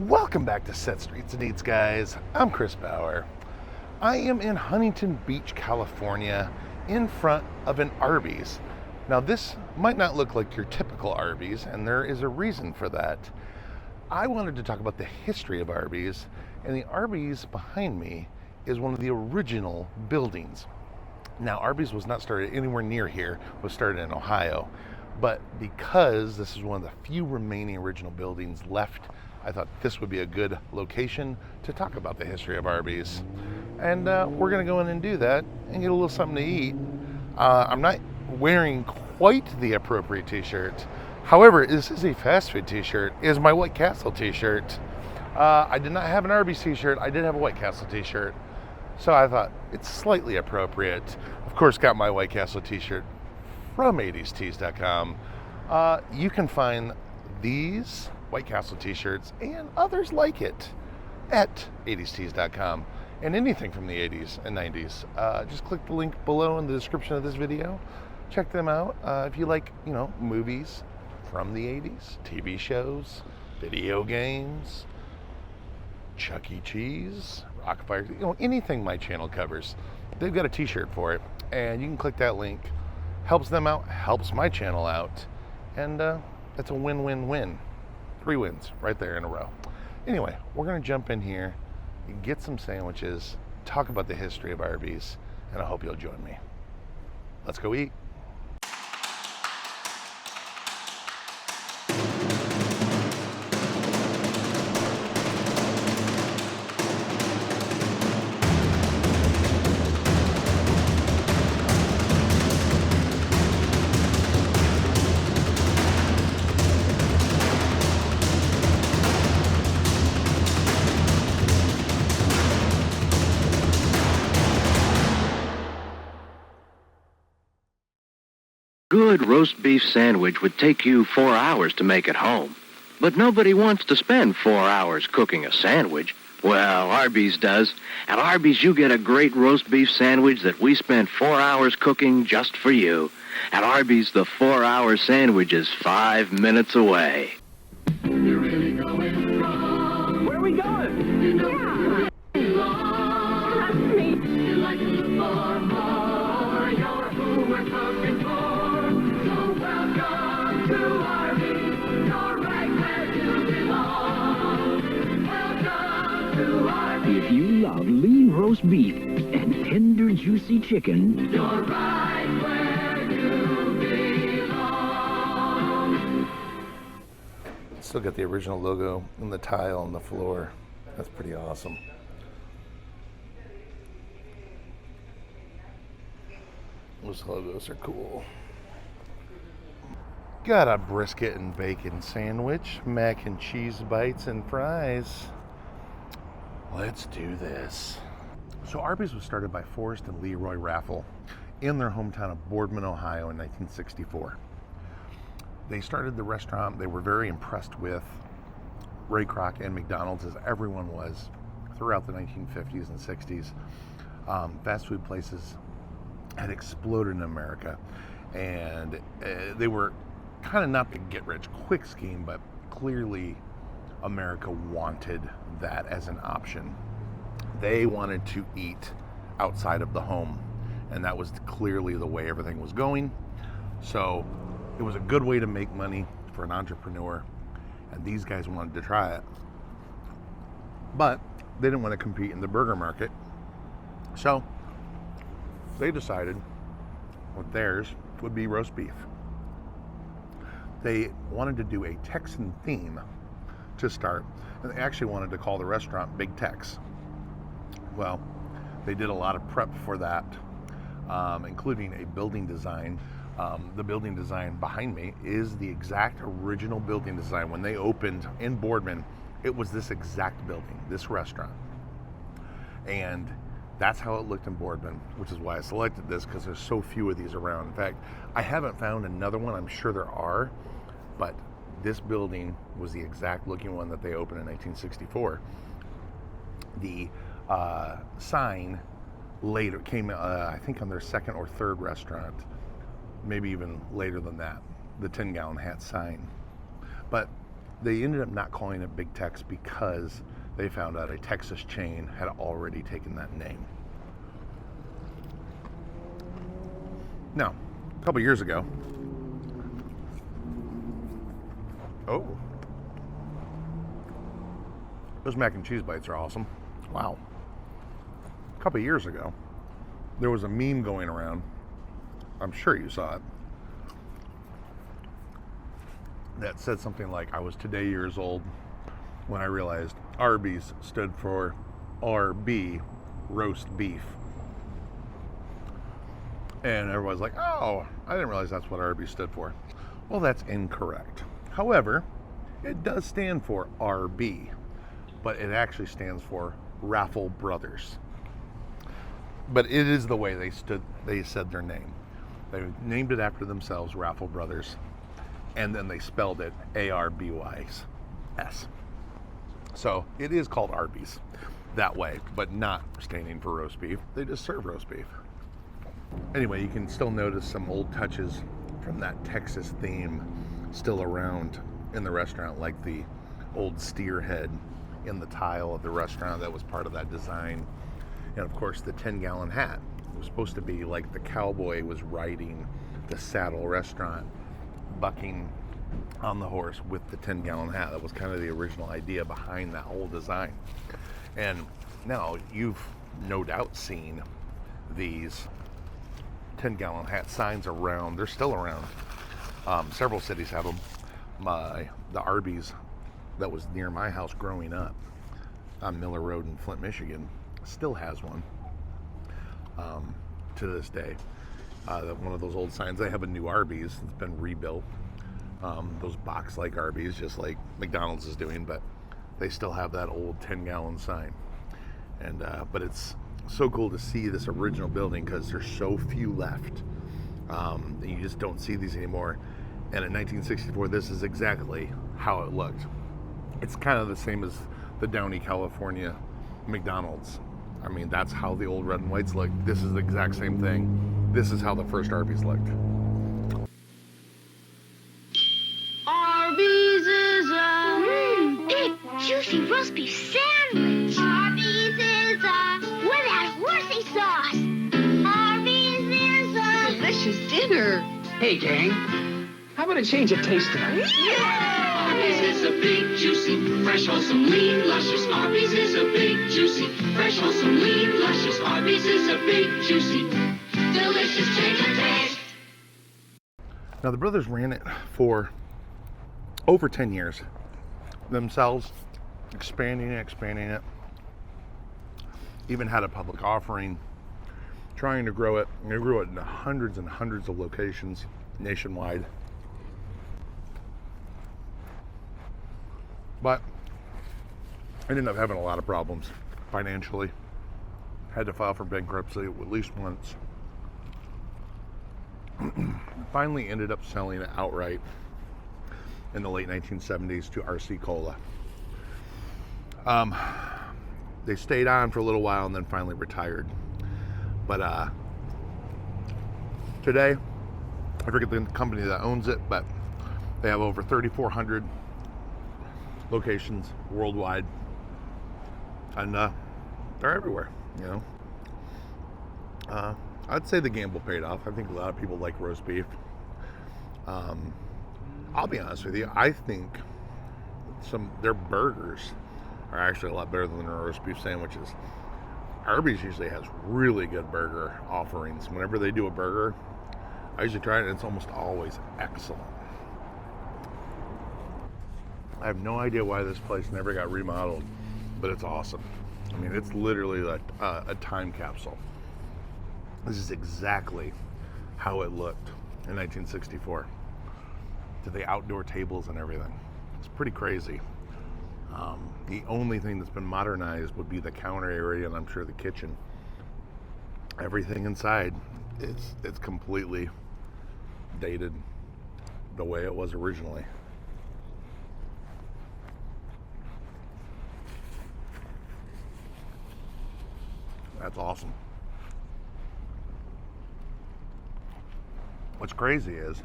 Welcome back to Set Streets and Eats, guys. I'm Chris Bauer. I am in Huntington Beach, California, in front of an Arby's. Now, this might not look like your typical Arby's, and there is a reason for that. I wanted to talk about the history of Arby's, and the Arby's behind me is one of the original buildings. Now, Arby's was not started anywhere near here, it was started in Ohio. But because this is one of the few remaining original buildings left, I thought this would be a good location to talk about the history of Arby's. And we're gonna go in and do that and get a little something to eat. I'm not wearing quite the appropriate t-shirt. However, this is a fast food t-shirt. It is my White Castle t-shirt. I did not have an Arby's t-shirt. I did have a White Castle t-shirt. So I thought it's slightly appropriate. Of course, got my White Castle t-shirt from 80stees.com. You can find these White Castle t-shirts and others like it at 80stees.com, and anything from the 80s and 90s. Just click the link below in the description of this video. Check them out. If you like, movies from the 80s, TV shows, video games, Chuck E. Cheese, Rockfire, anything my channel covers, they've got a t-shirt for it, and you can click that link. Helps them out, helps my channel out, and that's a win-win-win. 3 wins right there in a row. Anyway, we're gonna jump in here, get some sandwiches, talk about the history of Arby's, and I hope you'll join me. Let's go eat. Good roast beef sandwich would take you 4 hours to make at home. But nobody wants to spend 4 hours cooking a sandwich. Well, Arby's does. At Arby's, you get a great roast beef sandwich that we spent 4 hours cooking just for you. At Arby's, the 4-hour sandwich is 5 minutes away. You're really going wrong. Where are we going? You know you're trust me. You like to look for more. You're who we're cooking for. So welcome to Arby's. You're right where you belong. Welcome to Arby's. If you love lean roast beef and tender, juicy chicken, You're right where you belong. Still got the original logo in the tile on the floor. That's pretty awesome. Those logos are cool. Got a brisket and bacon sandwich, mac and cheese bites and fries. Let's do this. So Arby's was started by Forrest and Leroy Raffle in their hometown of Boardman, Ohio in 1964. They started the restaurant. They were very impressed with Ray Kroc and McDonald's, as everyone was throughout the 1950s and 60s. Fast food places had exploded in America, and they were kind of not the get-rich-quick scheme, but clearly America wanted that as an option. They wanted to eat outside of the home, and that was clearly the way everything was going. So it was a good way to make money for an entrepreneur, and these guys wanted to try it. But they didn't want to compete in the burger market, so they decided what theirs would be roast beef. They wanted to do a Texan theme to start, and they actually wanted to call the restaurant Big Tex. Well, they did a lot of prep for that, including a building design. The building design behind me is the exact original building design. When they opened in Boardman, it was this exact building, this restaurant. And that's how it looked in Boardman, which is why I selected this, because there's so few of these around. In fact, I haven't found another one. I'm sure there are, but this building was the exact looking one that they opened in 1964. The sign later came, I think, on their second or third restaurant, maybe even later than that, the 10-gallon hat sign. But They ended up not calling it Big Tex because they found out a Texas chain had already taken that name. Now, a couple years ago, those mac and cheese bites are awesome. Wow. A couple years ago, there was a meme going around. I'm sure you saw it. That said something like, I was today years old when I realized Arby's stood for RB, roast beef. And everybody's like, oh, I didn't realize that's what Arby stood for. Well, that's incorrect. However, it does stand for RB, but it actually stands for Raffle Brothers. But it is the way they said their name. They named it after themselves, Raffle Brothers, and then they spelled it ARBYS. So it is called Arby's that way, but not standing for roast beef. They just serve roast beef. Anyway, you can still notice some old touches from that Texas theme still around in the restaurant, like the old steer head in the tile of the restaurant that was part of that design. And of course, the 10-gallon hat. It was supposed to be like the cowboy was riding the saddle restaurant, bucking on the horse with the 10-gallon hat. That was kind of the original idea behind that whole design. And now you've no doubt seen these 10-gallon hat signs around. They're still around. Several cities have them. The Arby's that was near my house growing up on Miller Road in Flint, Michigan, still has one to this day. One of those old signs. They have a new Arby's that's been rebuilt. Those box-like Arby's, just like McDonald's is doing, but they still have that old 10-gallon sign. And but it's so cool to see this original building because there's so few left. You just don't see these anymore. And in 1964, this is exactly how it looked. It's kind of the same as the Downey, California McDonald's. I mean, that's how the old red and whites looked. This is the exact same thing. This is how the first Arby's looked. Arby's is a big, juicy roast beef sandwich. Arby's is a with that horsey sauce. Arby's is a delicious dinner. Hey, gang, how about a change of taste tonight? Arby's is a big, juicy, fresh, wholesome, lean, luscious. Arby's is a big, juicy, fresh, wholesome, lean, luscious. Arby's is a big, juicy, delicious change of taste. Now, the brothers ran it for over 10 years themselves, expanding it. Even had a public offering, trying to grow it. And they grew it in hundreds and hundreds of locations nationwide. But I ended up having a lot of problems financially. Had to file for bankruptcy at least once. Finally ended up selling it outright in the late 1970s to RC Cola. They stayed on for a little while and then finally retired. But today, I forget the company that owns it, but they have over 3,400 locations worldwide, and they're everywhere, you know. I'd say the gamble paid off. I think a lot of people like roast beef. I'll be honest with you, I think their burgers are actually a lot better than their roast beef sandwiches. Arby's usually has really good burger offerings. Whenever they do a burger, I usually try it, and it's almost always excellent. I have no idea why this place never got remodeled, but it's awesome. I mean, it's literally like a time capsule. This is exactly how it looked in 1964, to the outdoor tables and everything. It's pretty crazy. The only thing that's been modernized would be the counter area, and I'm sure the kitchen. Everything inside it's completely dated the way it was originally. That's awesome. What's crazy is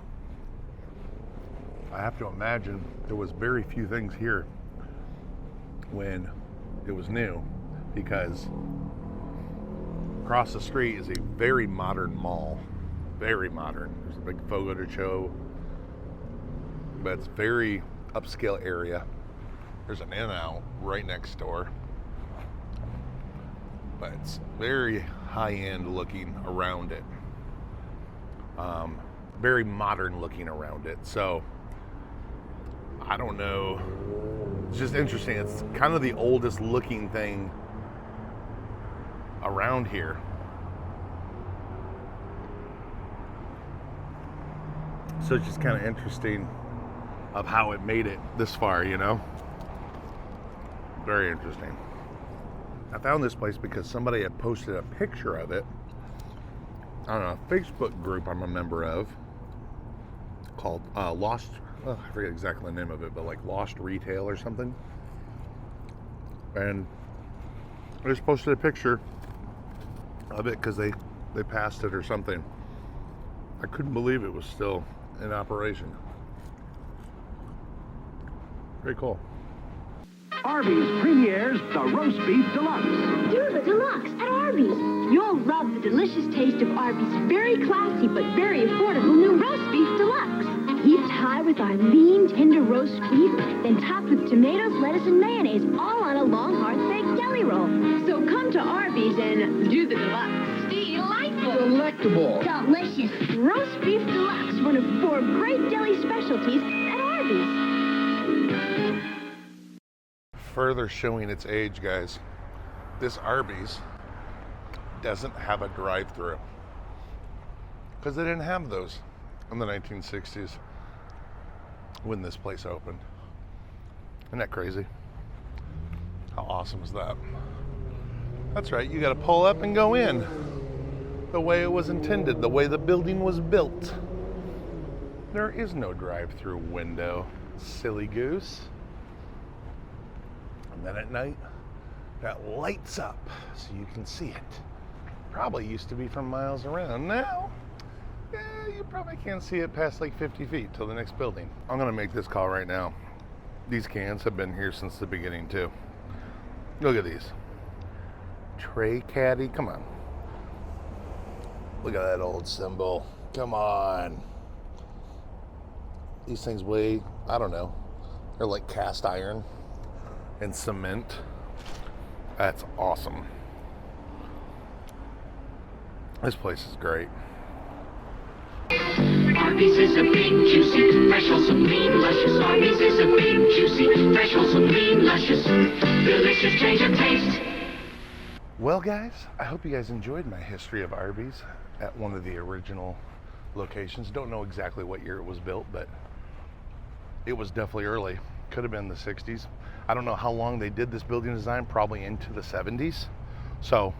I have to imagine there was very few things here when it was new, because across the street is a very modern mall. Very modern. There's a big photo show, but it's very upscale area. There's an In-N-Out right next door, but it's very high-end looking around it. Very modern looking around it. So I don't know. It's just interesting. It's kind of the oldest looking thing around here. So it's just kind of interesting of how it made it this far, you know? Very interesting. I found this place because somebody had posted a picture of it on a Facebook group I'm a member of called Lost, I forget exactly the name of it, but like Lost Retail or something. And I just posted a picture of it because they passed it or something. I couldn't believe it was still in operation. Very cool. Arby's premieres the Roast Beef Deluxe. Do the deluxe at Arby's. You'll love the delicious taste of Arby's very classy but very affordable new Roast Beef Deluxe. Heaped high with our lean, tender roast beef, then topped with tomatoes, lettuce, and mayonnaise, all on a long, hard-baked deli roll. So come to Arby's and do the deluxe. Delightful. Delectable. Delicious. Roast Beef Deluxe, one of 4 great deli specialties at Arby's. Further showing its age, guys. This Arby's doesn't have a drive-thru because they didn't have those in the 1960s when this place opened. Isn't that crazy? How awesome is that? That's right, you got to pull up and go in the way it was intended, the way the building was built. There is no drive-thru window, silly goose. And then at night, that lights up so you can see it. Probably used to be from miles around. Now, you probably can't see it past like 50 feet till the next building. I'm gonna make this call right now. These cans have been here since the beginning too. Look at these. Tray caddy, come on. Look at that old symbol. Come on. These things weigh, I don't know, they're like cast iron and cement. That's awesome. This place is great. Arby's is a big, juicy, fresh, wholesome, lean, luscious. Arby's is a big, juicy, fresh, wholesome, lean, luscious. Delicious change of taste. Well, guys, I hope you guys enjoyed my history of Arby's at one of the original locations. Don't know exactly what year it was built, but it was definitely early. Could have been the 60s. I don't know how long they did this building design, probably into the 70s. So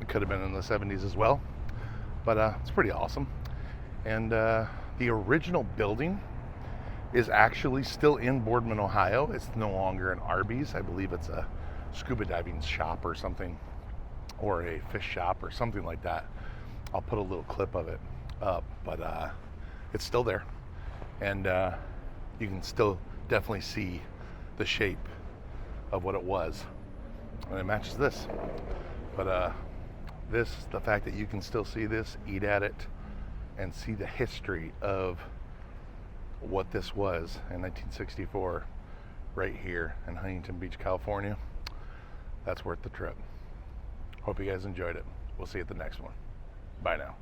it could have been in the 70s as well. But it's pretty awesome. And the original building is actually still in Boardman, Ohio. It's no longer an Arby's. I believe it's a scuba diving shop or something, or a fish shop or something like that. I'll put a little clip of it up, but it's still there. And you can still definitely see the shape of what it was. And it matches this. But the fact that you can still see this, eat at it, and see the history of what this was in 1964 right here in Huntington Beach, California, that's worth the trip. Hope you guys enjoyed it. We'll see you at the next one. Bye now.